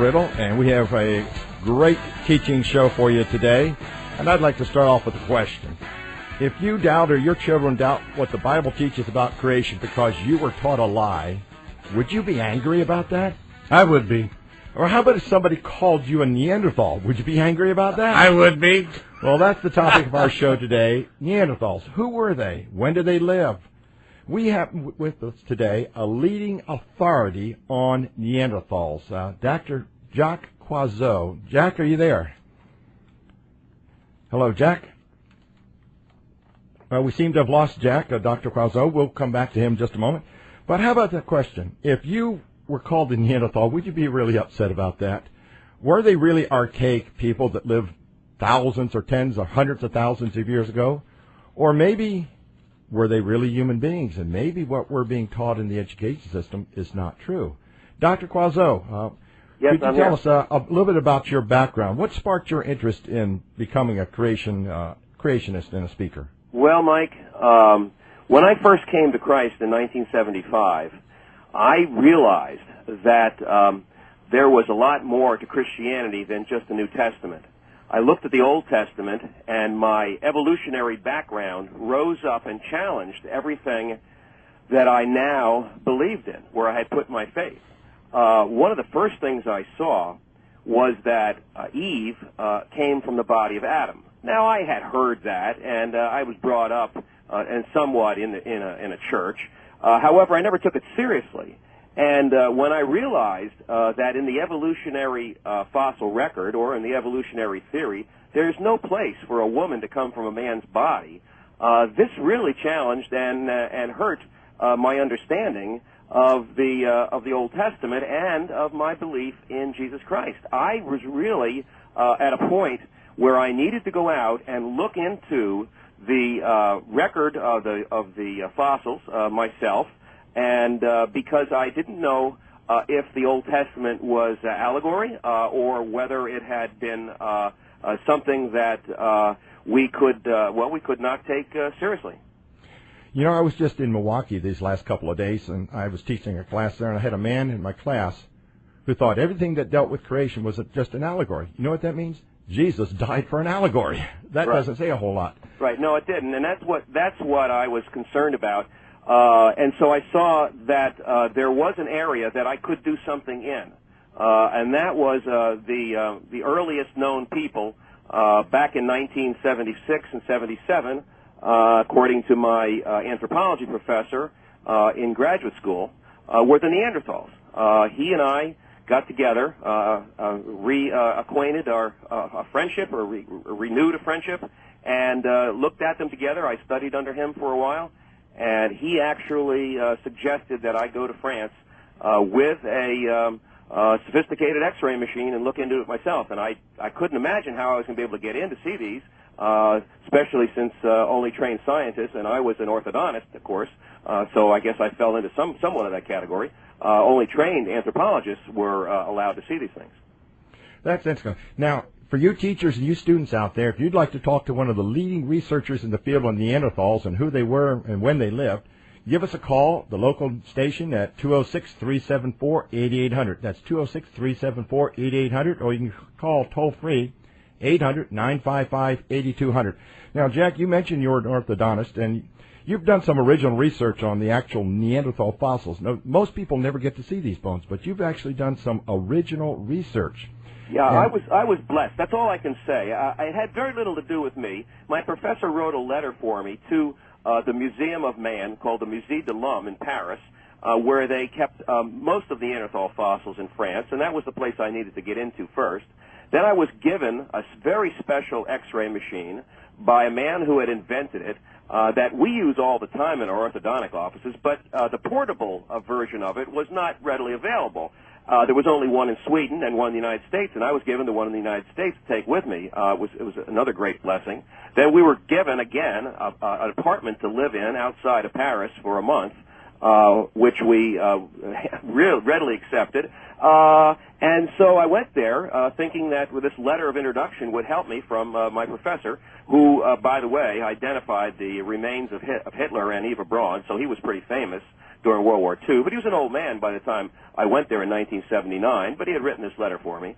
Riddle, and we have a great teaching show for you today. And I'd like to start off with a question. If you doubt or your children doubt what the Bible teaches about creation because you were taught a lie, would you be angry about that? I would be. Or how about if somebody called you a Neanderthal? Would you be angry about that? I would be. Well, that's the topic of our show today, Neanderthals. Who were they? When did they live? We have with us today a leading authority on Neanderthals, Dr. Jacques Coexisted. Jack, are you there? Hello, Jack? Well, we seem to have lost Jack, Dr. Coexisted. We'll come back to him in just a moment. But how about that question? If you were called a Neanderthal, would you be really upset about that? Were they really archaic people that lived thousands or tens or hundreds of thousands of years ago? Or maybe were they really human beings? And maybe what we're being taught in the education system is not true. Dr. Coexisted, yes, could you tell us a little bit about your background? What sparked your interest in becoming a creationist and a speaker? Well, Mike, when I first came to Christ in 1975, I realized that there was a lot more to Christianity than just the New Testament. I looked at the Old Testament, and my evolutionary background rose up and challenged everything that I now believed in, where I had put my faith. One of the first things I saw was that Eve came from the body of Adam. Now, I had heard that, and I was brought up and somewhat in a church. However, I never took it seriously. And when I realized that in the evolutionary fossil record or in the evolutionary theory, there's no place for a woman to come from a man's body, this really challenged and hurt my understanding of the Old Testament and of my belief in Jesus Christ. I was really at a point where I needed to go out and look into the record of the fossils myself, and because I didn't know if the Old Testament was allegory or whether it had been something that we could not take seriously. You know, I was just in Milwaukee these last couple of days, and I was teaching a class there, and I had a man in my class who thought everything that dealt with creation was just an allegory. You know what that means? Jesus died for an allegory. That Right. doesn't say a whole lot. Right. No, it didn't, and that's what I was concerned about. And so I saw that there was an area that I could do something in, and that was the earliest known people back in 1976 and 77, according to my anthropology professor in graduate school, were the Neanderthals. He and I got together, reacquainted our friendship, or renewed a friendship, and looked at them together. I studied under him for a while, and he actually suggested that I go to France with a sophisticated X-ray machine and look into it myself. And I couldn't imagine how I was going to be able to get in to see these, especially since only trained scientists, and I was an orthodontist, of course, so I guess I fell into somewhat of that category. Only trained anthropologists were allowed to see these things. That's interesting. Now, for you teachers and you students out there, if you'd like to talk to one of the leading researchers in the field on Neanderthals and who they were and when they lived, give us a call, the local station, at 206-374-8800. That's 206-374-8800, or you can call toll-free 800-955-8200. Now, Jack, you mentioned you're an orthodontist, and you've done some original research on the actual Neanderthal fossils. Now, most people never get to see these bones, but you've actually done some original research. Yeah, I was blessed. That's all I can say. It had very little to do with me. My professor wrote a letter for me to the Museum of Man, called the Musée de l'Homme in Paris, where they kept most of the Neanderthal fossils in France, and that was the place I needed to get into first. Then I was given a very special X-ray machine by a man who had invented it that we use all the time in our orthodontic offices, but the portable version of it was not readily available. There was only one in Sweden and one in the United States, and I was given the one in the United States to take with me. It was another great blessing. Then we were given, again, an apartment to live in outside of Paris for a month, which we readily accepted. And so I went there thinking that this letter of introduction would help me from my professor, who, by the way, identified the remains of Hitler and Eva Braun, so he was pretty famous. during World War II. But he was an old man by the time I went there in 1979, but he had written this letter for me.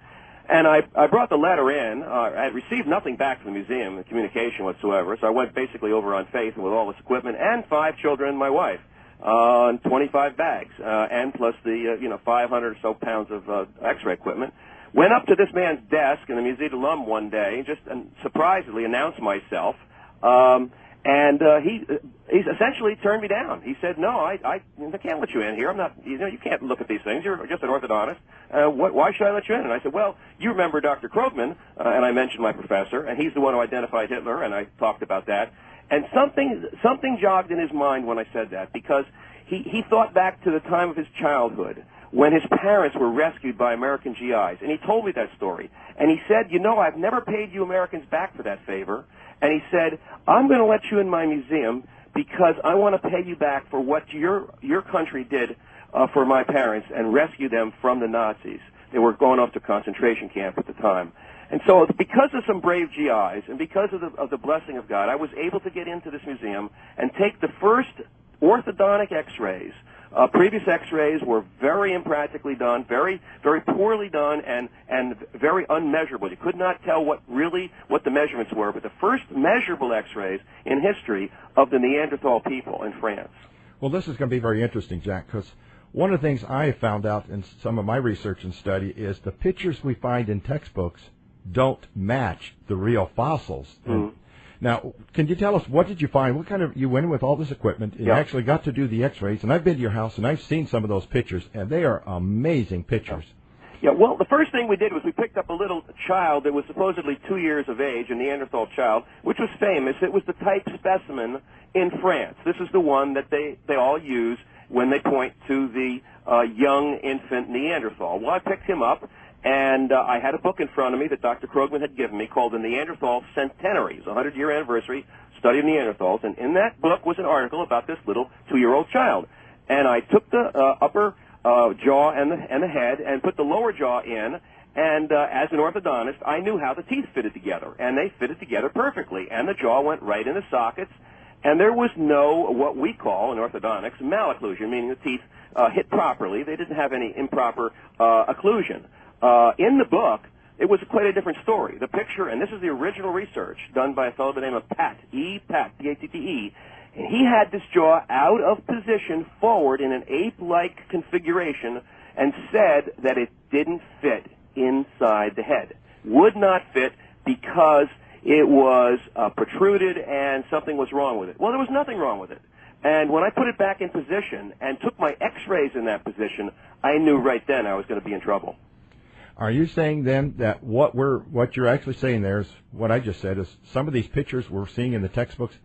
And I brought the letter in. I had received nothing back from the museum, communication whatsoever, so I went basically over on faith with all this equipment and 5 children and my wife, and 25 bags, and plus the 500 or so pounds of X-ray equipment. Went up to this man's desk in the Museum alum one day, just surprisingly announced myself, and he essentially turned me down. He said, "No, I can't let you in here. I'm not. You can't look at these things. You're just an orthodontist. Why should I let you in?" And I said, "Well, you remember Dr. Krogman?" And I mentioned my professor, and he's the one who identified Hitler, and I talked about that. And something jogged in his mind when I said that, because he thought back to the time of his childhood, when his parents were rescued by American GIs. And he told me that story. And he said, I've never paid you Americans back for that favor. And he said, I'm going to let you in my museum because I want to pay you back for what your country did for my parents and rescue them from the Nazis. They were going off to concentration camp at the time. And so because of some brave GIs and because of the blessing of God, I was able to get into this museum and take the first orthodontic X-rays. Previous X-rays were very impractically done, very, very poorly done, and very unmeasurable. You could not tell what the measurements were, but the first measurable X-rays in history of the Neanderthal people in France. Well, this is going to be very interesting, Jack, because one of the things I have found out in some of my research and study is the pictures we find in textbooks don't match the real fossils. Mm-hmm. Now, can you tell us, what did you find? What kind of, you went in with all this equipment, and you actually got to do the X-rays, and I've been to your house, and I've seen some of those pictures, and they are amazing pictures. Yeah, well, the first thing we did was we picked up a little child that was supposedly 2 years of age, a Neanderthal child, which was famous. It was the type specimen in France. This is the one that they all use when they point to the young infant Neanderthal. Well, I picked him up. And I had a book in front of me that Dr. Krogman had given me called The Neanderthal Centenary. It's a 100-year anniversary study of Neanderthals. And in that book was an article about this little 2-year-old child. And I took the upper jaw and the head and put the lower jaw in. And as an orthodontist, I knew how the teeth fitted together. And they fitted together perfectly. And the jaw went right in the sockets. And there was no, what we call in orthodontics, malocclusion, meaning the teeth hit properly. They didn't have any improper occlusion. In the book, it was quite a different story. The picture, and this is the original research done by a fellow by the name of Pat, P-A-T-T-E, and he had this jaw out of position forward in an ape-like configuration and said that it didn't fit inside the head. Would not fit because it was protruded and something was wrong with it. Well, there was nothing wrong with it. And when I put it back in position and took my X-rays in that position, I knew right then I was going to be in trouble. Are you saying then that what you're actually saying there is what I just said, is some of these pictures we're seeing in the textbooks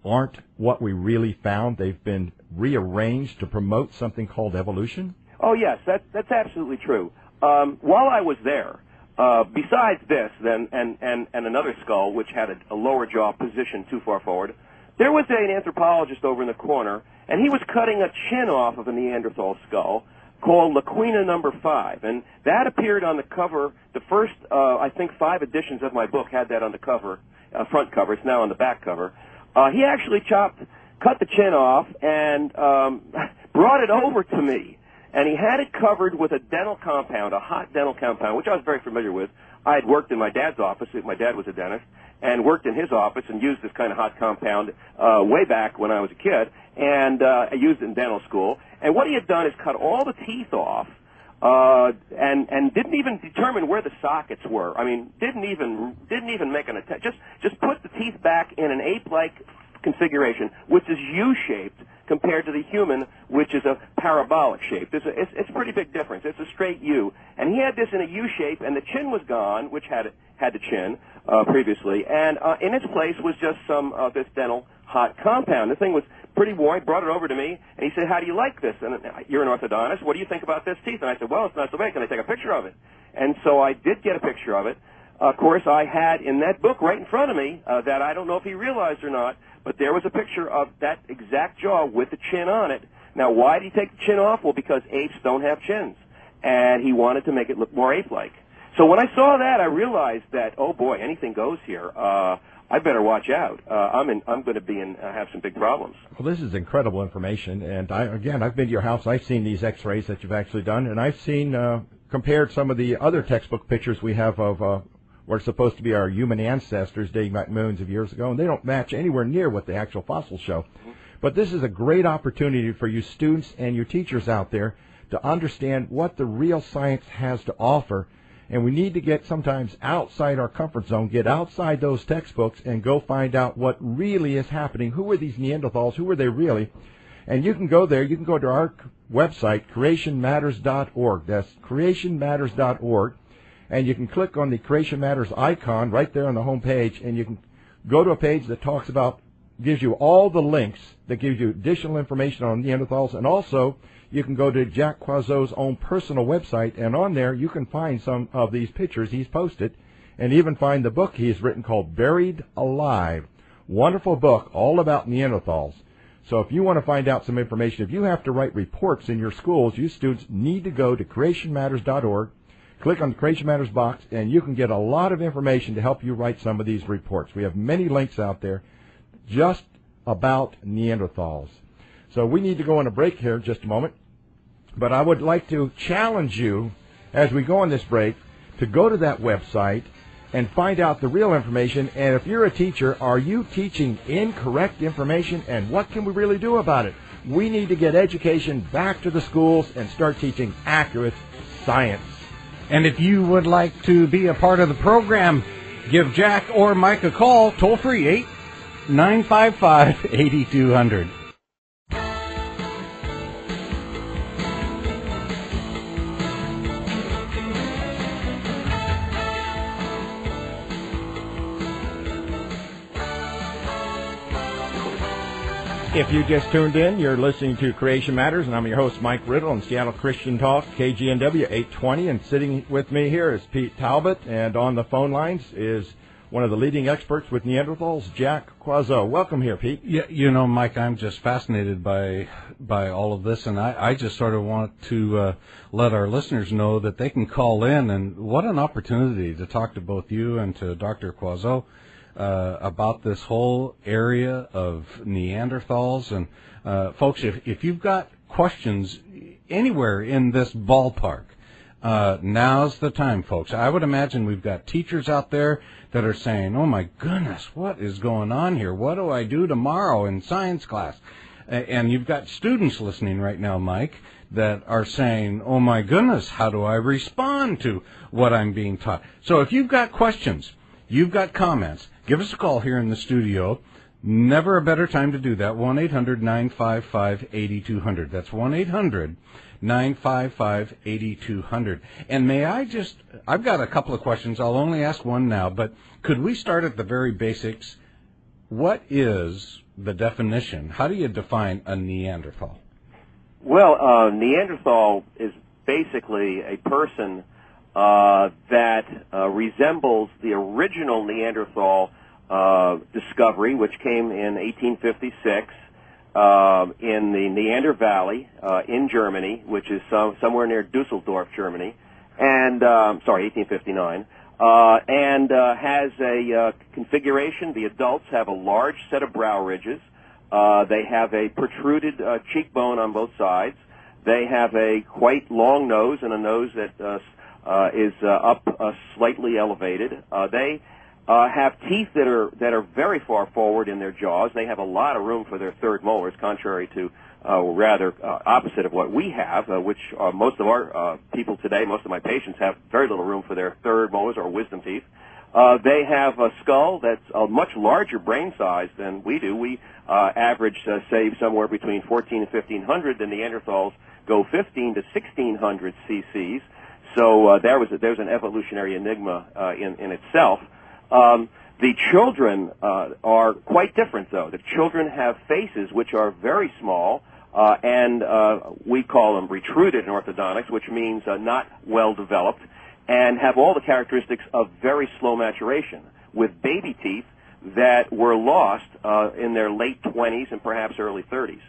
aren't what we really found? They've been rearranged to promote something called evolution? Oh, yes, that's absolutely true. While I was there, besides this and another skull which had a lower jaw positioned too far forward, there was an anthropologist over in the corner, and he was cutting a chin off of a Neanderthal skull called Laquina number 5, and that appeared on the cover. The first, I think, 5 editions of my book had that on the cover, front cover. It's now on the back cover. He actually cut the chin off and brought it over to me, and he had it covered with a dental compound, a hot dental compound, which I was very familiar with. I had worked in my dad's office. My dad was a dentist, and worked in his office and used this kind of hot compound way back when I was a kid, and I used it in dental school. And what he had done is cut all the teeth off and didn't even determine where the sockets were. I mean, didn't even make an attempt. Just put the teeth back in an ape-like configuration, which is U-shaped compared to the human, which is a parabolic shape. It's a pretty big difference. It's a straight U. And he had this in a U shape, and the chin was gone, which had the chin previously, and in its place was just some of this dental hot compound. The thing was pretty warm. He brought it over to me, and he said, "How do you like this?" And you're an orthodontist. What do you think about this teeth? And I said, "Well, it's not so bad. Can I take a picture of it?" And so I did get a picture of it. Of course, I had in that book right in front of me that I don't know if he realized or not, but there was a picture of that exact jaw with the chin on it. Now, why did he take the chin off? Well, because apes don't have chins, and he wanted to make it look more ape-like. So when I saw that, I realized that, oh boy, anything goes here. I better watch out. I'm going to be have some big problems. Well, this is incredible information, and I've been to your house. I've seen these X-rays that you've actually done, and I've seen compared some of the other textbook pictures we have of what are supposed to be our human ancestors dating back millions of years ago, and they don't match anywhere near what the actual fossils show. Mm-hmm. But this is a great opportunity for you students and your teachers out there to understand what the real science has to offer. And we need to get sometimes outside our comfort zone, get outside those textbooks and go find out what really is happening. Who are these Neanderthals? Who are they really? And you can go there. You can go to our website, creationmatters.org. That's creationmatters.org. And you can click on the Creation Matters icon right there on the home page, and you can go to a page that talks about, gives you all the links that gives you additional information on Neanderthals. And also, you can go to Jack Quazot's own personal website, and on there you can find some of these pictures he's posted, and even find the book he's written called Buried Alive. Wonderful book all about Neanderthals. So if you want to find out some information, if you have to write reports in your schools, you students need to go to creationmatters.org, click on the Creation Matters box, and you can get a lot of information to help you write some of these reports. We have many links out there just about Neanderthals. So we need to go on a break here in just a moment. But I would like to challenge you, as we go on this break, to go to that website and find out the real information. And if you're a teacher, are you teaching incorrect information? And what can we really do about it? We need to get education back to the schools and start teaching accurate science. And if you would like to be a part of the program, give Jack or Mike a call, toll-free, 855-8200. If you just tuned in, you're listening to Creation Matters, and I'm your host, Mike Riddle, on Seattle Christian Talk, KGNW 820, and sitting with me here is Pete Talbot, and on the phone lines is one of the leading experts with Neanderthals, Jack Quazot. Welcome here, Pete. Yeah, you know, Mike, I'm just fascinated by all of this, and I just sort of want to let our listeners know that they can call in, and what an opportunity to talk to both you and to Dr. Quazot about this whole area of Neanderthals. And folks, if you've got questions anywhere in this ballpark, now's the time, folks. I would imagine we've got teachers out there that are saying, oh my goodness, what is going on here? What do I do tomorrow in science class? And you've got students listening right now, Mike, that are saying, oh my goodness, how do I respond to what I'm being taught? So if you've got questions, you've got comments, give us a call here in the studio. Never a better time to do that. 1-800-955-8200. That's 1-800-955-8200. And may I just, I've got a couple of questions. I'll only ask one now, but could we start at the very basics? What is the definition? How do you define a Neanderthal? Well, Neanderthal is basically a person that resembles the original Neanderthal discovery, which came in 1856 in the Neander Valley in Germany, which is somewhere near Dusseldorf, Germany, and 1859, and has a configuration. The adults have a large set of brow ridges. They have a protruded cheekbone on both sides. They have a quite long nose and a nose that is up slightly elevated. They have teeth that are very far forward in their jaws. They have a lot of room for their third molars, contrary to rather opposite of what we have, which most of our people today, most of my patients have very little room for their third molars or wisdom teeth. They have a skull that's a much larger brain size than we do. We average, say, somewhere between 14 and 1,500. The Neanderthals go 15 to 1,600 cc's. So there's an evolutionary enigma in itself. The children are quite different, though. The children have faces which are very small, and we call them retruded in orthodontics, which means not well developed, and have all the characteristics of very slow maturation, with baby teeth that were lost in their late 20s and perhaps early 30s.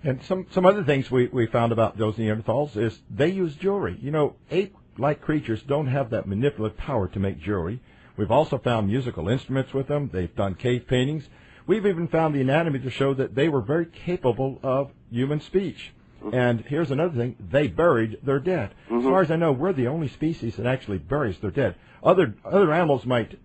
And some other things we found about those Neanderthals is they use jewelry. You know, ape-like creatures don't have that manipulative power to make jewelry. We've also found musical instruments with them. They've done cave paintings. We've even found the anatomy to show that they were very capable of human speech. And here's another thing, they buried their dead. As far as I know, we're the only species that actually buries their dead. Other animals might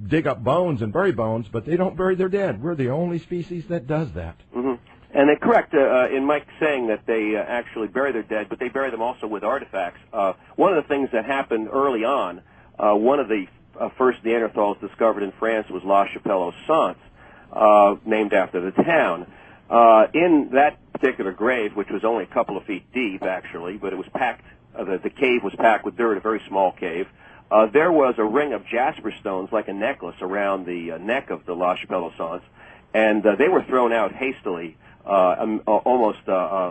dig up bones and bury bones, but they don't bury their dead. We're the only species that does that. And they're correct in Mike saying that they actually bury their dead, but they bury them also with artifacts. One of the things that happened early on, one of the first Neanderthals discovered in France was La Chapelle-aux-Saints, named after the town. In that particular grave, which was only a couple of feet deep, actually, but it was packed, the cave was packed with dirt, a very small cave. There was a ring of jasper stones, like a necklace, around the neck of the La Chapelle-aux-Saints, and they were thrown out hastily, almost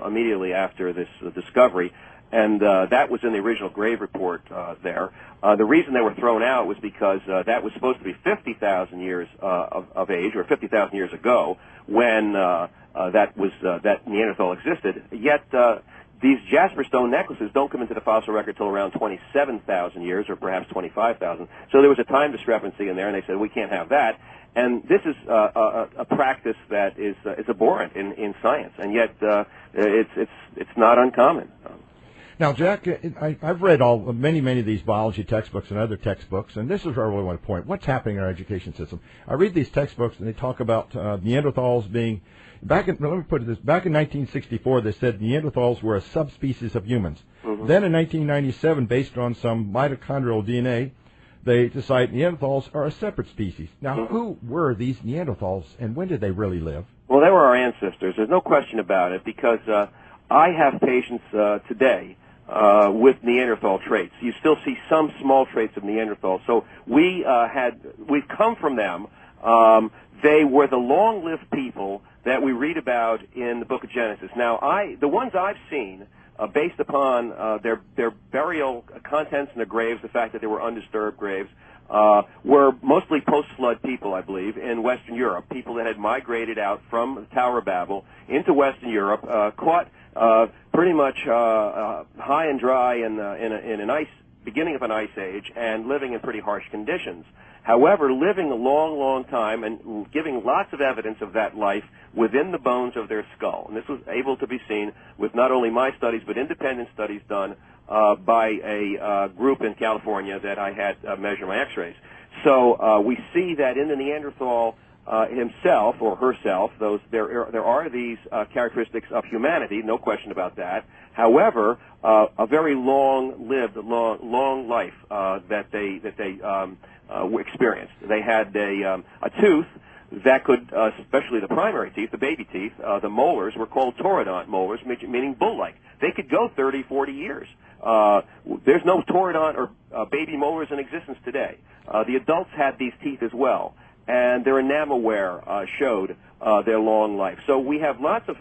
immediately after this discovery, and that was in the original grave report there. The reason they were thrown out was because that was supposed to be 50,000 years of age, or 50,000 years ago, when that Neanderthal existed. Yet these jasper stone necklaces don't come into the fossil record till around 27,000 years, or perhaps 25,000. So there was a time discrepancy in there, and they said we can't have that. And this is a practice that is abhorrent in science, and yet it's not uncommon. Now, Jack, I've read many of these biology textbooks and other textbooks, and this is where I really want to point. What's happening in our education system? I read these textbooks, and they talk about Neanderthals being, let me put it this, back in 1964, they said Neanderthals were a subspecies of humans. Then in 1997, based on some mitochondrial DNA, they decide Neanderthals are a separate species. Now, who were these Neanderthals, and when did they really live? Well, they were our ancestors. There's no question about it, because I have patients today with Neanderthal traits. You still see some small traits of Neanderthal. So we've come from them. They were the long-lived people that we read about in the book of Genesis. Now, the ones I've seen, based upon their burial contents in the graves, the fact that they were undisturbed graves, were mostly post-flood people, I believe, in Western Europe, people that had migrated out from the Tower of Babel into Western Europe, caught pretty much high and dry in an beginning of an ice age, and living in pretty harsh conditions. However, living a long, long time and giving lots of evidence of that life within the bones of their skull. And this was able to be seen with not only my studies, but independent studies done by a group in California that I had measure my x-rays. So we see that in the Neanderthal himself or herself, there are these characteristics of humanity, no question about that. However, a very long-lived, long life that they experienced. They had a tooth that could, especially the primary teeth, the baby teeth, the molars were called taurodont molars, meaning bull-like. They could go 30, 40 years. There's no taurodont or baby molars in existence today. The adults had these teeth as well, and their enamel wear showed their long life. So we have lots of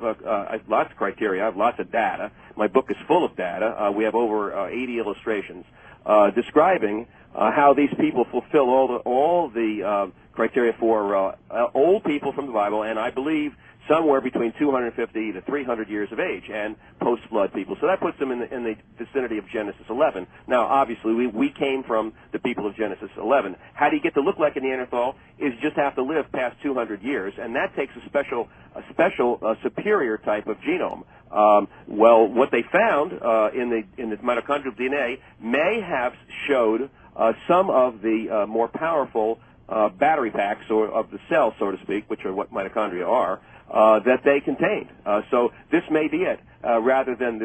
criteria. I have lots of data. My book is full of data. We have over 80 illustrations describing how these people fulfill all the criteria for old people from the Bible, and I believe somewhere between 250 to 300 years of age, and post-flood people. So that puts them in the vicinity of Genesis 11. Now, obviously, we came from the people of Genesis 11. How do you get to look like a Neanderthal? Is you just have to live past 200 years, and that takes a special superior type of genome. Well, what they found in the mitochondrial DNA may have showed some of the more powerful battery packs, or of the cells, so to speak, which are what mitochondria are, that they contained. So this may be it, rather than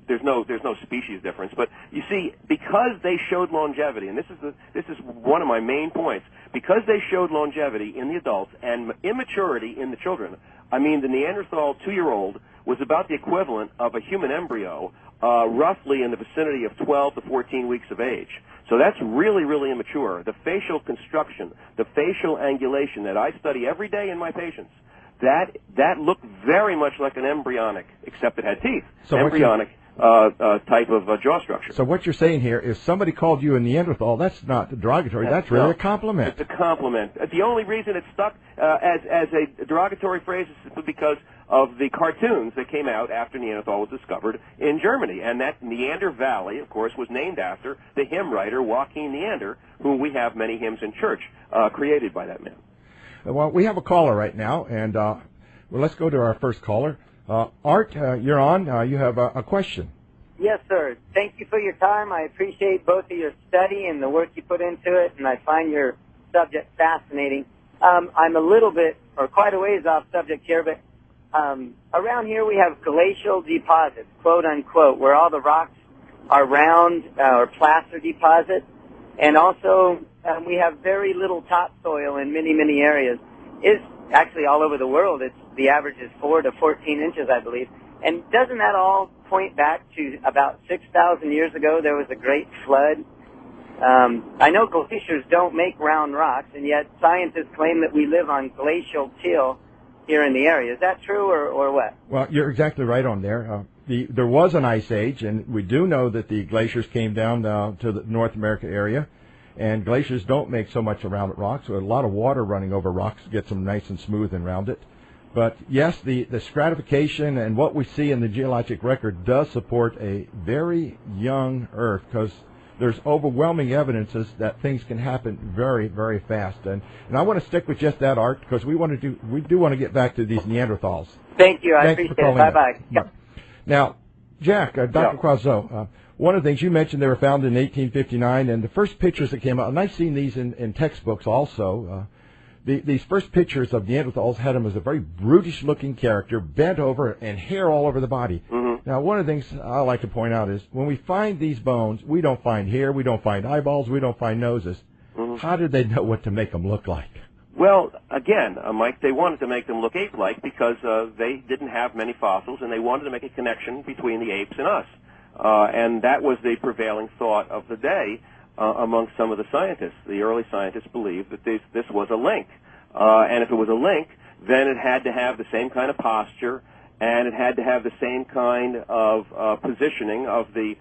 there's no species difference. But you see, because they showed longevity, and this is one of my main points, because they showed longevity in the adults and immaturity in the children. I mean, the Neanderthal 2-year-old was about the equivalent of a human embryo, roughly in the vicinity of 12 to 14 weeks of age. So that's really, really immature. The facial construction, the facial angulation that I study every day in my patients, that looked very much like an embryonic, except it had teeth. So embryonic type of jaw structure. So what you're saying here is somebody called you a Neanderthal. That's not derogatory. That's really a compliment. It's a compliment. The only reason it stuck as a derogatory phrase is because of the cartoons that came out after Neanderthal was discovered in Germany. And that Neander Valley, of course, was named after the hymn writer Joachim Neander, whom we have many hymns in church created by that man. Well, we have a caller right now, and well, let's go to our first caller. Art, you're on. You have a question. Yes, sir. Thank you for your time. I appreciate both of your study and the work you put into it, and I find your subject fascinating. I'm a little bit, or quite a ways off subject here, but around here we have glacial deposits, quote unquote, where all the rocks are round or placer deposits, and also we have very little topsoil in many, many areas. Actually, all over the world, the average is 4 to 14 inches, I believe. And doesn't that all point back to about 6,000 years ago, there was a great flood? I know glaciers don't make round rocks, and yet scientists claim that we live on glacial till here in the area. Is that true, or what? Well, you're exactly right on there. There was an ice age, and we do know that the glaciers came down to the North America area. And glaciers don't make so much around it rocks, so a lot of water running over rocks gets them nice and smooth and round it. But yes, the stratification and what we see in the geologic record does support a very young Earth, because there's overwhelming evidences that things can happen very, very fast. And I want to stick with just that, Art, because we do want to get back to these Neanderthals. Thank you. I Thanks appreciate it. Bye-bye. Yep. Now, Jack, Dr. Croiseau, one of the things you mentioned, they were found in 1859, and the first pictures that came out, and I've seen these in textbooks also, these first pictures of Neanderthals had them as a very brutish-looking character, bent over, and hair all over the body. Mm-hmm. Now, one of the things I like to point out is when we find these bones, we don't find hair, we don't find eyeballs, we don't find noses. Mm-hmm. How did they know what to make them look like? Well, again, Mike, they wanted to make them look ape-like because they didn't have many fossils, and they wanted to make a connection between the apes and us. And that was the prevailing thought of the day among some of the scientists. The early scientists believed that this was a link. And if it was a link, then it had to have the same kind of posture, and it had to have the same kind of positioning of the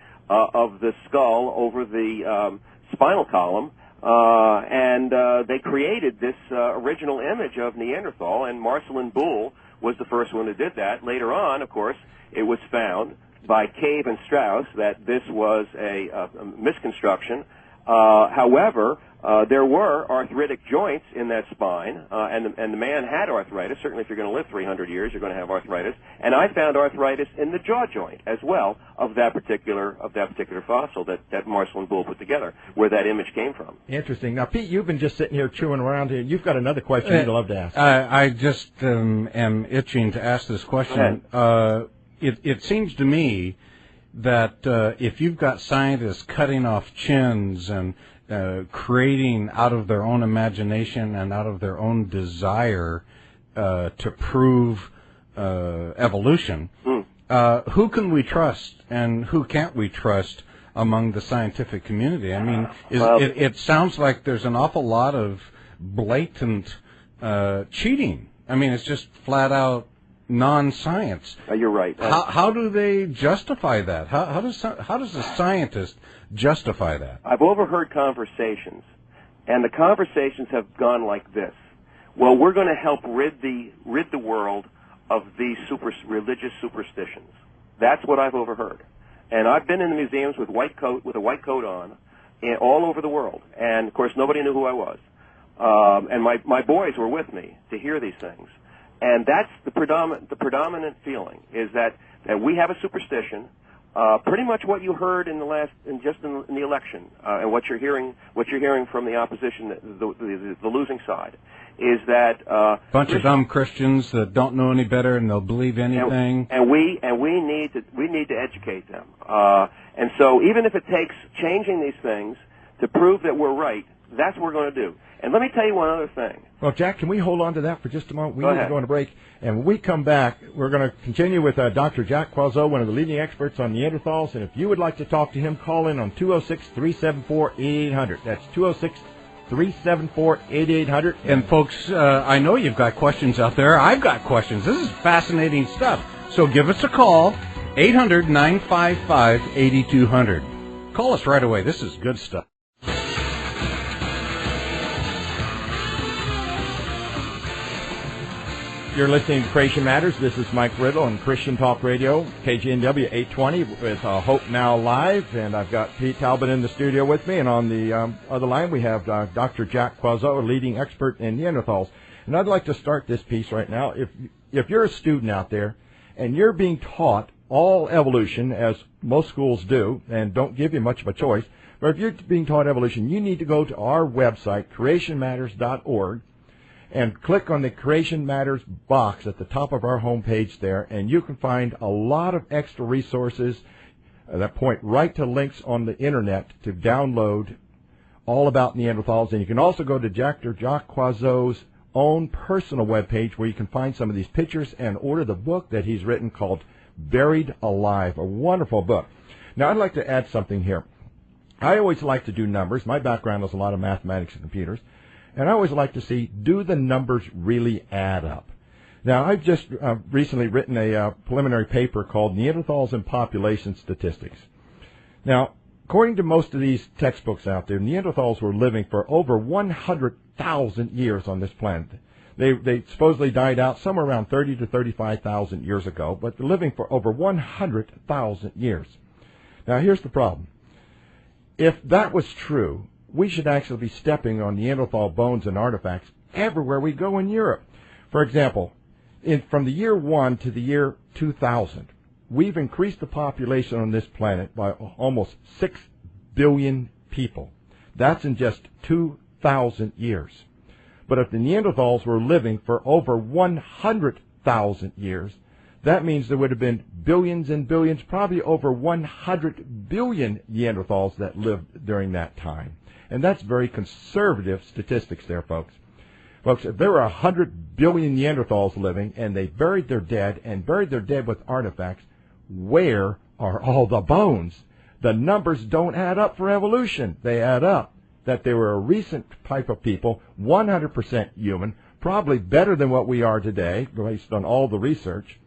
skull over the spinal column. And they created this original image of Neanderthal, and Marcelin Boole was the first one who did that. Later on, of course, it was found by Cave and Strauss that this was a misconstruction. However, there were arthritic joints in that spine, and the man had arthritis. Certainly, if you're going to live 300 years, you're going to have arthritis. And I found arthritis in the jaw joint as well of that particular fossil that Marcelin Boole put together, where that image came from. Interesting. Now, Pete, you've been just sitting here chewing around here. You've got another question you'd love to ask. I just am itching to ask this question. It seems to me that if you've got scientists cutting off chins and creating out of their own imagination and out of their own desire to prove evolution, who can we trust and who can't we trust among the scientific community? I mean, it sounds like there's an awful lot of blatant cheating. I mean, it's just flat out non-science. You're right. How do they justify that? How does a scientist justify that? I've overheard conversations, and the conversations have gone like this: well, we're going to help rid the world of these religious superstitions. That's what I've overheard, and I've been in the museums with a white coat on, all over the world, and of course nobody knew who I was, and my boys were with me to hear these things. And that's the predominant feeling, is that we have a superstition. Pretty much what you heard in the election, and what you're hearing from the opposition, the losing side, is that bunch of dumb Christians that don't know any better and they'll believe anything. And we need to educate them. And so even if it takes changing these things to prove that we're right, that's what we're going to do. And let me tell you one other thing. Well, Jack, can we hold on to that for just a moment? We need to go on a break. And when we come back, we're going to continue with Dr. Jack Croiseau, one of the leading experts on Neanderthals. And if you would like to talk to him, call in on 206-374-8800. That's 206-374-8800. And folks, I know you've got questions out there. I've got questions. This is fascinating stuff. So give us a call. 800-955-8200. Call us right away. This is good stuff. You're listening to Creation Matters. This is Mike Riddle on Christian Talk Radio, KGNW 820 with Hope Now Live. And I've got Pete Talbot in the studio with me. And on the other line, we have Dr. Jack Quazot, a leading expert in Neanderthals. And I'd like to start this piece right now. If you're a student out there and you're being taught all evolution, as most schools do, and don't give you much of a choice, but if you're being taught evolution, you need to go to our website, creationmatters.org, and click on the Creation Matters box at the top of our homepage there, and you can find a lot of extra resources that point right to links on the internet to download all about Neanderthals. And you can also go to Dr. Jack Quazot's own personal webpage where you can find some of these pictures and order the book that he's written called Buried Alive, a wonderful book. Now, I'd like to add something here. I always like to do numbers. My background is a lot of mathematics and computers. And I always like to see, do the numbers really add up? Now, I've just recently written a preliminary paper called Neanderthals and Population Statistics. Now, according to most of these textbooks out there, Neanderthals were living for over 100,000 years on this planet. They supposedly died out somewhere around 30 to 35,000 years ago, but they're living for over 100,000 years. Now, here's the problem. If that was true, we should actually be stepping on Neanderthal bones and artifacts everywhere we go in Europe. For example, from the year 1 to the year 2000, we've increased the population on this planet by almost 6 billion people. That's in just 2,000 years. But if the Neanderthals were living for over 100,000 years, that means there would have been billions and billions, probably over 100 billion Neanderthals that lived during that time. And that's very conservative statistics there, folks. Folks, if there were 100 billion Neanderthals living and they buried their dead and buried their dead with artifacts, where are all the bones? The numbers don't add up for evolution. They add up that they were a recent type of people, 100% human, probably better than what we are today, based on all the research.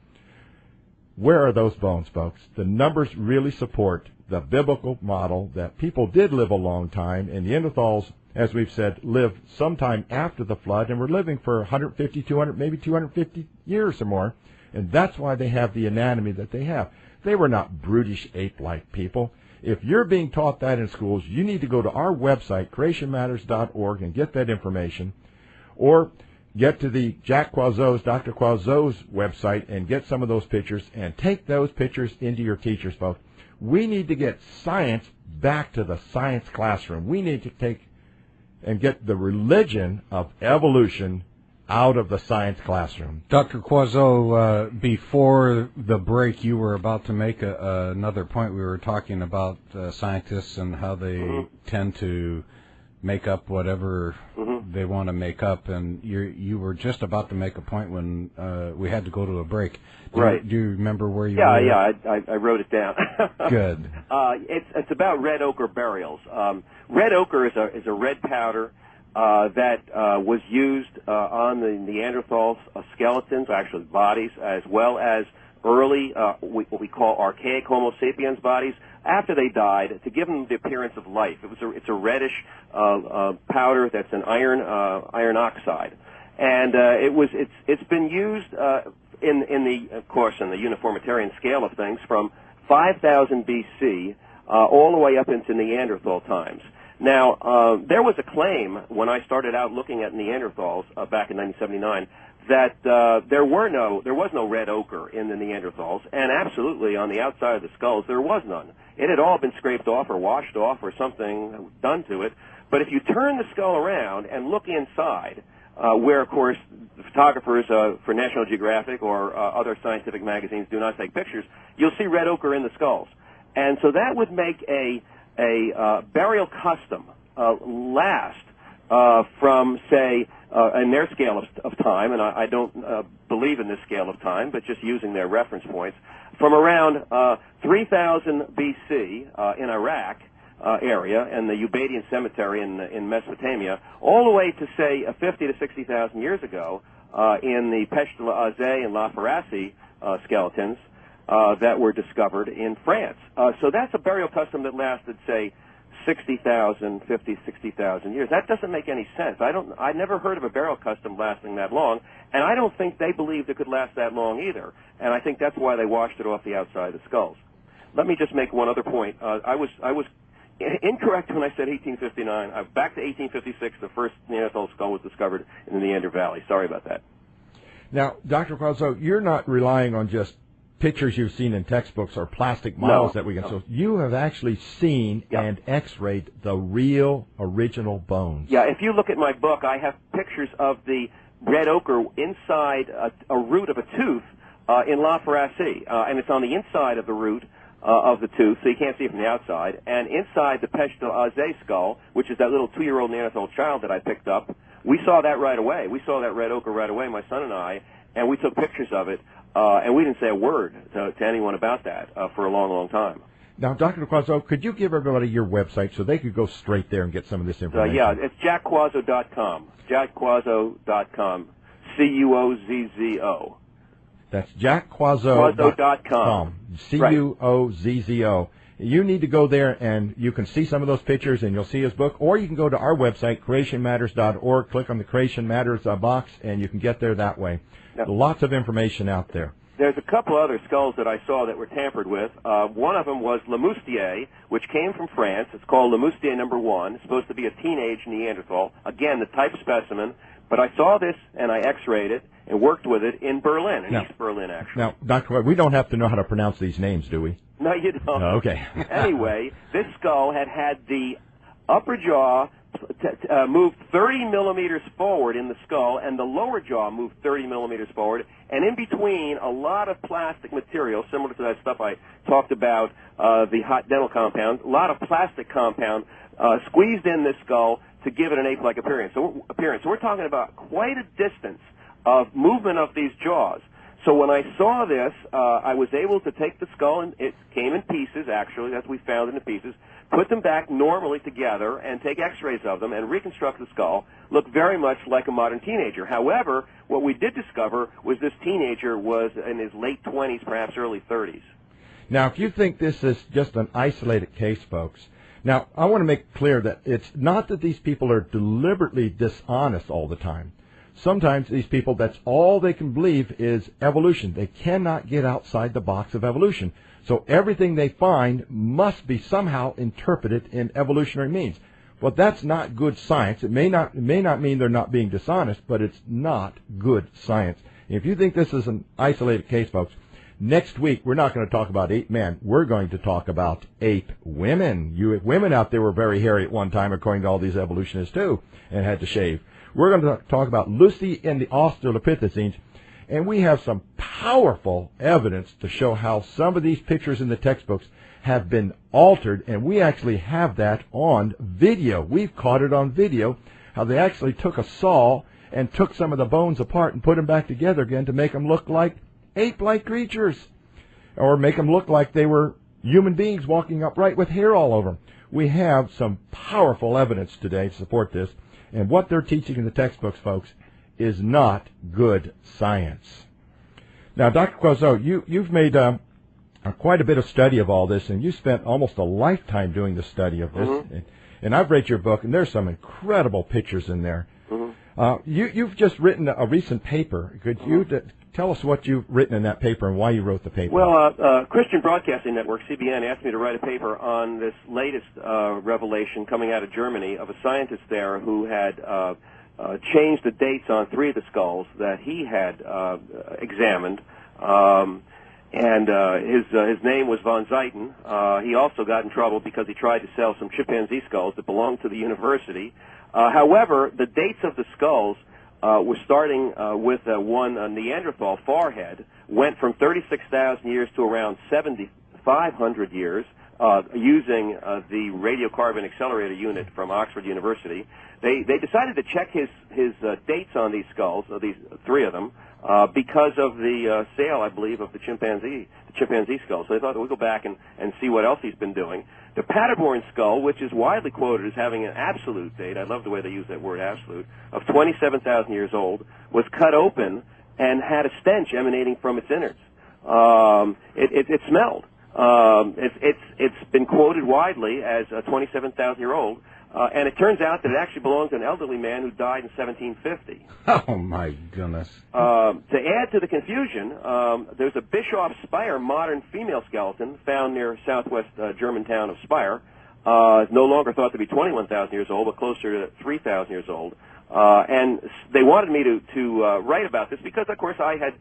Where are those bones, folks? The numbers really support the biblical model that people did live a long time, and Neanderthals, as we've said, lived sometime after the flood, and were living for 150, 200, maybe 250 years or more, and that's why they have the anatomy that they have. They were not brutish ape-like people. If you're being taught that in schools, you need to go to our website, creationmatters.org, and get that information, or get to the Dr. Quazot's website and get some of those pictures and take those pictures into your teachers, folks. We need to get science back to the science classroom. We need to take and get the religion of evolution out of the science classroom. Dr. Quazot, before the break, you were about to make another point. We were talking about scientists and how they tend to make up whatever they want to make up, and you were just about to make a point when we had to go to a break. Do you remember where you were? Yeah, I wrote it down. Good. It's about red ochre burials. Red ochre is a red powder that was used on the Neanderthals' skeletons, actually bodies, as well as early what we call archaic Homo sapiens bodies after they died, to give them the appearance of life. It's a reddish powder that's an iron oxide, and it's been used in the uniformitarian scale of things from 5000 BC all the way up into Neanderthal times. Now, there was a claim when I started out looking at Neanderthals back in 1979 that there was no red ochre in the Neanderthals, and absolutely on the outside of the skulls there was none. It had all been scraped off or washed off or something done to it. But if you turn the skull around and look inside, where of course the photographers for National Geographic or other scientific magazines do not take pictures, you'll see red ochre in the skulls, and so that would make a burial custom last from, say, in their scale of time, and I don't believe in this scale of time, but just using their reference points, from around 3000 BC in Iraq area and the Ubaidian cemetery in Mesopotamia, all the way to, say, 50 to 60,000 years ago in the Peshte la Azeh and La Farasi skeletons, that were discovered in France. So that's a burial custom that lasted, say, 60,000 years. That doesn't make any sense. I never heard of a burial custom lasting that long, and I don't think they believed it could last that long either. And I think that's why they washed it off the outside of the skulls. Let me just make one other point. I was incorrect when I said 1859. Back to 1856, the first Neanderthal skull was discovered in the Neander Valley. Sorry about that. Now, Dr. Quazzo, you're not relying on just pictures you've seen in textbooks or plastic models that we can. So you have actually seen and X-rayed the real original bones. Yeah, if you look at my book, I have pictures of the red ochre inside a root of a tooth in La Faracie, and it's on the inside of the root of the tooth, so you can't see it from the outside. And inside the Pech de Azé skull, which is that little 2-year-old Neanderthal child that I picked up, we saw that right away. We saw that red ochre right away, my son and I, and we took pictures of it. And we didn't say a word to anyone about that for a long, long time. Now, Dr. Quazzo, could you give everybody your website so they could go straight there and get some of this information? Yeah, it's jackquazzo.com. jackquazzo.com. C-U-O-Z-Z-O. That's jackquazzo.com. C-U-O-Z-Z-O. You need to go there, and you can see some of those pictures, and you'll see his book. Or you can go to our website, creationmatters.org, click on the Creation Matters box, and you can get there that way. Now, lots of information out there. There's a couple other skulls that I saw that were tampered with. One of them was Le Moustier, which came from France. It's called Le Moustier No. 1. It's supposed to be a teenage Neanderthal. Again, the type specimen. But I saw this, and I X-rayed it and worked with it in Berlin, East Berlin, actually. Now, Dr. White, we don't have to know how to pronounce these names, do we? No, you don't. Oh, okay. Anyway, this skull had the upper jaw moved 30 millimeters forward in the skull, and the lower jaw moved 30 millimeters forward, and in between, a lot of plastic material, similar to that stuff I talked about, the hot dental compound, a lot of plastic compound squeezed in this skull to give it an ape-like appearance. So we're talking about quite a distance of movement of these jaws. So when I saw this, I was able to take the skull, and it came in pieces, actually, as we found it in pieces, put them back normally together, and take X-rays of them, and reconstruct the skull, look very much like a modern teenager. However, what we did discover was this teenager was in his late 20s, perhaps early 30s. Now, if you think this is just an isolated case, folks, now, I want to make clear that it's not that these people are deliberately dishonest all the time. Sometimes these people, that's all they can believe is evolution. They cannot get outside the box of evolution. So everything they find must be somehow interpreted in evolutionary means. Well, that's not good science. It may not mean they're not being dishonest, but it's not good science. If you think this is an isolated case, folks, next week we're not going to talk about ape men. We're going to talk about ape women. You women out there were very hairy at one time, according to all these evolutionists too, and had to shave. We're going to talk about Lucy and the Australopithecines, and we have some powerful evidence to show how some of these pictures in the textbooks have been altered, and we actually have that on video. We've caught it on video, how they actually took a saw and took some of the bones apart and put them back together again to make them look like ape-like creatures, or make them look like they were human beings walking upright with hair all over them. We have some powerful evidence today to support this, and what they're teaching in the textbooks, folks, is not good science. Now, Dr. Quazzo, you've made quite a bit of study of all this, and you spent almost a lifetime doing the study of this. Mm-hmm. And I've read your book, and there's some incredible pictures in there. Mm-hmm. You've just written a recent paper. Could you tell us what you've written in that paper and why you wrote the paper? Well, Christian Broadcasting Network, CBN, asked me to write a paper on this latest revelation coming out of Germany of a scientist there who had changed the dates on 3 of the skulls that he had examined. And his name was von Zeiten. He also got in trouble because he tried to sell some chimpanzee skulls that belonged to the university. However, the dates of the skulls were starting with one Neanderthal forehead, went from 36,000 years to around 7,500 years, using the radiocarbon accelerator unit from Oxford University. They decided to check his dates on these skulls, these 3 of them, because of the sale, I believe, of the chimpanzee skull. So they thought, we'll go back and see what else he's been doing. The Paderborn skull, which is widely quoted as having an absolute date, I love the way they use that word absolute, of 27,000 years old, was cut open and had a stench emanating from its innards. It smelled. It's been quoted widely as a 27,000-year-old, and it turns out that it actually belongs to an elderly man who died in 1750. Oh, my goodness. To add to the confusion, there's a Bischoff Speyer modern female skeleton found near southwest German town of Speyer. No longer thought to be 21,000 years old, but closer to 3,000 years old. And they wanted me to write about this because, of course, I had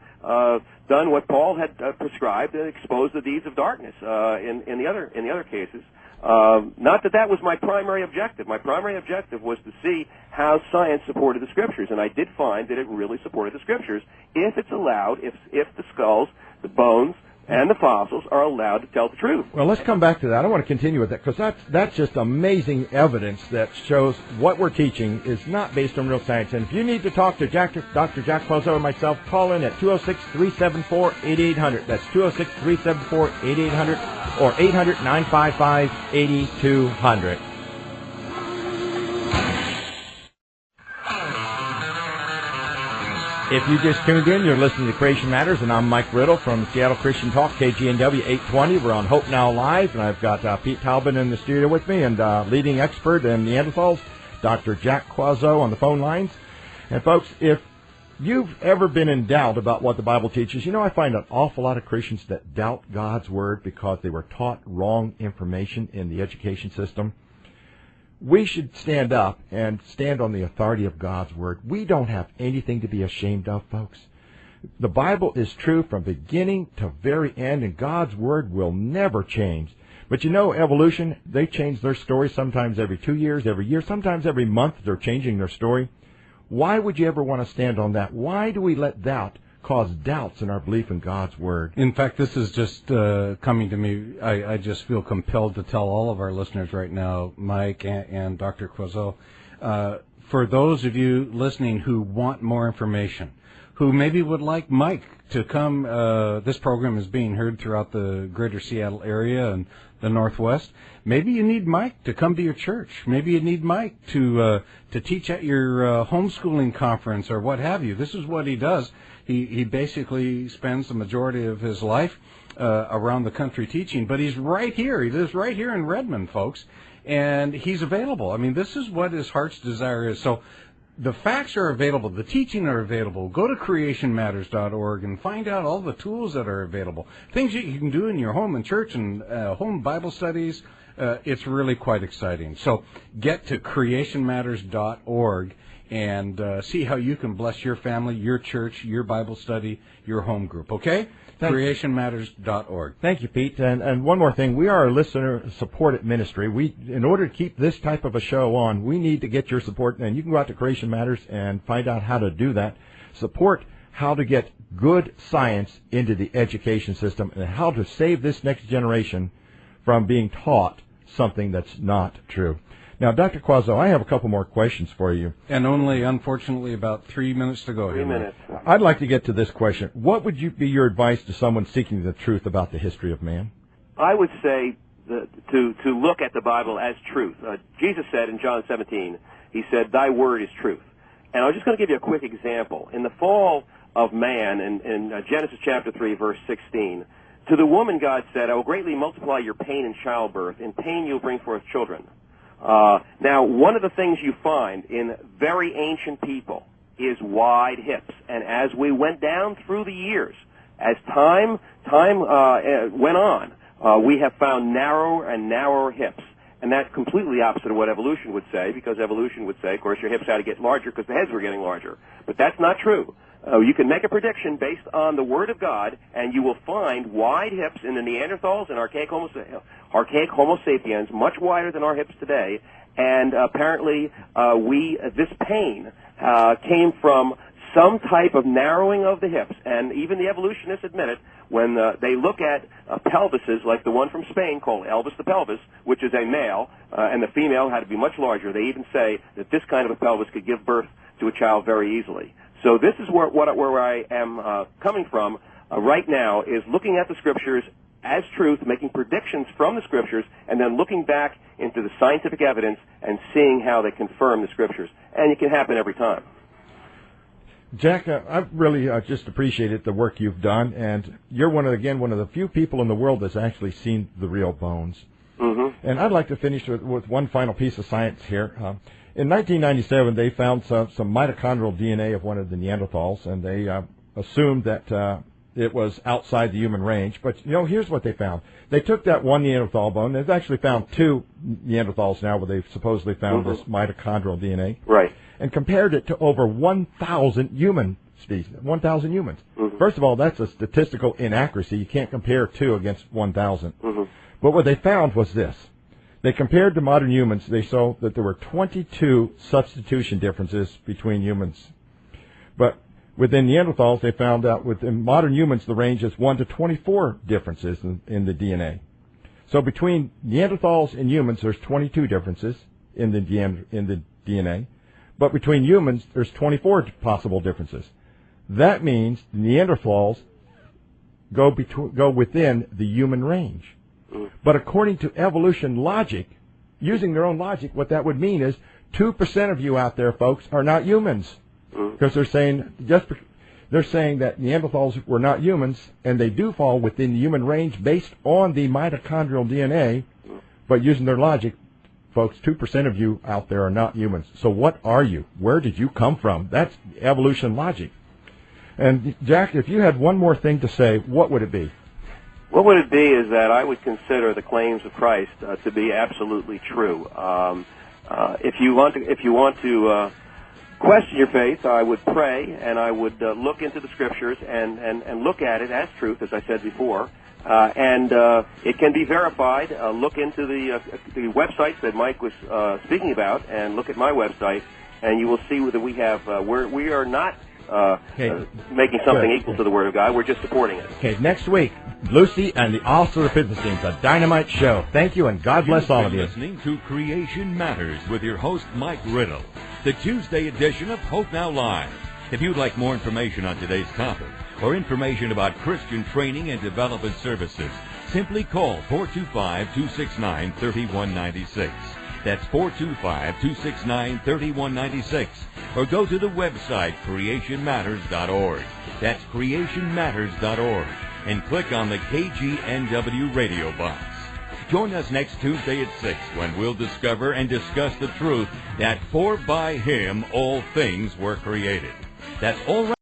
done what Paul had prescribed and exposed the deeds of darkness in the other cases. Not that was my primary objective. My primary objective was to see how science supported the Scriptures, and I did find that it really supported the Scriptures if it's allowed, if the skulls, the bones, and the fossils are allowed to tell the truth. Well, let's come back to that. I want to continue with that because that's just amazing evidence that shows what we're teaching is not based on real science. And if you need to talk to Dr. Jack Quazzo or myself, call in at 206-374-8800. That's 206-374-8800 or 800-955-8200. If you just tuned in, you're listening to Creation Matters, and I'm Mike Riddle from Seattle Christian Talk, KGNW 820. We're on Hope Now Live, and I've got Pete Talbot in the studio with me, and leading expert in Neanderthals, Dr. Jack Quazzo on the phone lines. And folks, if you've ever been in doubt about what the Bible teaches, I find an awful lot of Christians that doubt God's Word because they were taught wrong information in the education system. We should stand up and stand on the authority of God's Word. We don't have anything to be ashamed of, folks. The Bible is true from beginning to very end, and God's Word will never change. But evolution, they change their story sometimes every 2 years, every year, sometimes every month they're changing their story. Why would you ever want to stand on that? Why do we let doubt cause doubts in our belief in God's Word? In fact, this is just coming to me. I just feel compelled to tell all of our listeners right now, Mike and Dr. Quazzo, for those of you listening who want more information, who maybe would like Mike to come, this program is being heard throughout the greater Seattle area and the Northwest. Maybe you need Mike to come to your church. Maybe you need Mike to teach at your homeschooling conference or what have you. This is what he does. He basically spends the majority of his life around the country teaching, but he's right here. He lives right here in Redmond, folks, and he's available. I mean, this is what his heart's desire is. So the facts are available. The teaching are available. Go to creationmatters.org and find out all the tools that are available, things that you can do in your home and church and home Bible studies. It's really quite exciting. So get to creationmatters.org and see how you can bless your family, your church, your Bible study, your home group, okay? creationmatters.org. Thank you, Pete. And one more thing. We are a listener-supported ministry. In order to keep this type of a show on, we need to get your support, and you can go out to Creation Matters and find out how to do that. Support how to get good science into the education system and how to save this next generation from being taught something that's not true. Now, Dr. Quazzo, I have a couple more questions for you. And only, unfortunately, about 3 minutes to go. 3 minutes. I'd like to get to this question. What would be your advice to someone seeking the truth about the history of man? I would say to look at the Bible as truth. Jesus said in John 17, he said, "Thy word is truth." And I'm just going to give you a quick example. In the fall of man, in Genesis chapter 3, verse 16, to the woman God said, "I will greatly multiply your pain in childbirth. In pain you'll bring forth children." Now, one of the things you find in very ancient people is wide hips. And as we went down through the years, as time went on, we have found narrower and narrower hips. And that's completely opposite of what evolution would say, because evolution would say, of course, your hips had to get larger because the heads were getting larger. But that's not true. You can make a prediction based on the Word of God, and you will find wide hips in the Neanderthals and archaic Homo sapiens, much wider than our hips today. And apparently, this pain came from some type of narrowing of the hips. And even the evolutionists admit it when they look at pelvises like the one from Spain called Elvis the pelvis, which is a male, and the female had to be much larger. They even say that this kind of a pelvis could give birth to a child very easily. So this is where I am coming from right now, is looking at the Scriptures as truth, making predictions from the Scriptures, and then looking back into the scientific evidence and seeing how they confirm the Scriptures. And it can happen every time. Jack, I really just appreciated the work you've done, and you're one of the few people in the world that's actually seen the real bones. Mm-hmm. And I'd like to finish with one final piece of science here. In 1997, they found some mitochondrial DNA of one of the Neanderthals, and they assumed that it was outside the human range. But, here's what they found. They took that one Neanderthal bone. They've actually found two Neanderthals now where they've supposedly found this mitochondrial DNA. Right. And compared it to over 1,000 human species, 1,000 humans. Mm-hmm. First of all, that's a statistical inaccuracy. You can't compare two against 1,000. Mm-hmm. But what they found was this. They compared to modern humans. They saw that there were 22 substitution differences between humans. But within Neanderthals, they found out within modern humans, the range is 1 to 24 differences in the DNA. So between Neanderthals and humans, there's 22 differences in the DNA. But between humans, there's 24 possible differences. That means Neanderthals go within the human range. But according to evolution logic, using their own logic, what that would mean is 2% of you out there, folks, are not humans. Because they're saying that Neanderthals were not humans, and they do fall within the human range based on the mitochondrial DNA. But using their logic, folks, 2% of you out there are not humans. So what are you? Where did you come from? That's evolution logic. And Jack, if you had one more thing to say, what would it be? What would it be is that I would consider the claims of Christ to be absolutely true. If you want to question your faith, I would pray and I would look into the Scriptures and look at it as truth, as I said before. And it can be verified. Look into the websites that Mike was speaking about, and look at my website, and you will see that we have we are not making something equal to the Word of God. We're just supporting it. Okay, next week, Lucy and the Officer of Physicians, a dynamite show. Thank you, and God bless all of you. Listening to Creation Matters with your host, Mike Riddle, the Tuesday edition of Hope Now Live. If you'd like more information on today's topic, or information about Christian training and development services, simply call 425-269-3196. That's 425-269-3196. Or go to the website creationmatters.org. That's creationmatters.org. And click on the KGNW radio box. Join us next Tuesday at 6 when we'll discover and discuss the truth that for by Him all things were created. That's all right.